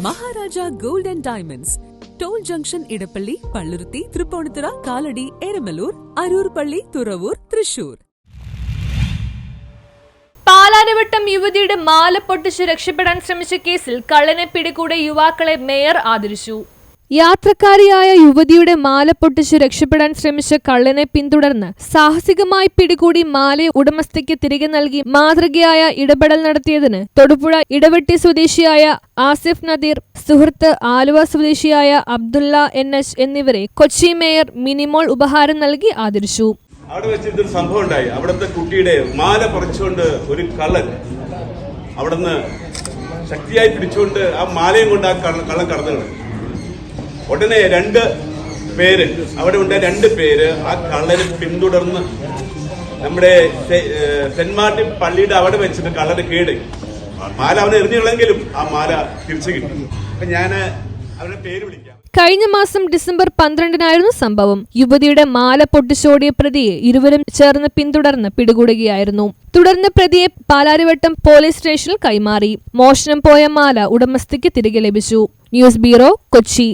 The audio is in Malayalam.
Maharaja gold and diamonds, toll junction, Edappally, Palluruthy, Tripunithura, Kalady, Eramalloor, Aroor പള്ളി, തുറവൂർ, തൃശൂർ. പാലാരിവട്ടം യുവതിയുടെ മാല പൊട്ടിച്ച് രക്ഷപ്പെടാൻ ശ്രമിച്ച കേസിൽ കള്ളനെ പിടികൂടിയ യുവാക്കളെ മേയർ ആദരിച്ചു. യാത്രക്കാരിയായ യുവതിയുടെ മാല പൊട്ടിച്ച് രക്ഷപ്പെടാൻ ശ്രമിച്ച കള്ളനെ പിന്തുടർന്ന് സാഹസികമായി പിടികൂടി മാല ഉടമസ്ഥയ്ക്ക് തിരികെ നൽകി മാതൃകയായ ഇടപെടൽ നടത്തിയതിന് തൊടുപുഴ ഇടവെട്ടി സ്വദേശിയായ ആസിഫ് നദീർ, സുഹൃത്ത് ആലുവ സ്വദേശിയായ അബ്ദുള്ള NH എന്നിവരെ കൊച്ചി മേയർ മിനിമോൾ ഉപഹാരം നൽകി ആദരിച്ചു. അവിടെ വെച്ചിട്ടൊരു സംഭവം ഉണ്ടായി. അവിടുത്തെ കുട്ടിയുടെ മാല പറിച്ചുകൊണ്ട് ഒരു കള്ളൻ അവിടുന്ന് ശക്തിയായി പിടിച്ചുകൊണ്ട് ആ മാലയും കൊണ്ട് ആ കള്ളൻ കടന്നു. ഉടനെ അവിടെ ഉണ്ട് 2 പേര് ആ കള്ളനെ പിന്തുടർന്ന് നമ്മുടെ സെന്റ് മാർട്ടിൻ പള്ളിയുടെ അവിടെ വെച്ചിട്ട് കള്ളന് കേട് മാല അവനെ എറിഞ്ഞുള്ളെങ്കിലും ആ മാല തിരിച്ചു കിട്ടി. അപ്പൊ ഞാൻ അവരുടെ പേര് വിളിക്കാം. കഴിഞ്ഞ മാസം ഡിസംബർ 12-നായിരുന്നു സംഭവം. യുവതിയുടെ മാല പൊട്ടിച്ചോടിയ പ്രതിയെ ഇരുവരും ചേർന്ന് പിന്തുടർന്ന് പിടികൂടുകയായിരുന്നു. തുടർന്ന് പ്രതിയെ പാലാരിവട്ടം പോലീസ് സ്റ്റേഷനിൽ കൈമാറി. മോഷണം പോയ മാല ഉടമസ്ഥയ്ക്ക് തിരികെ ലഭിച്ചു. News bureau, Kochi.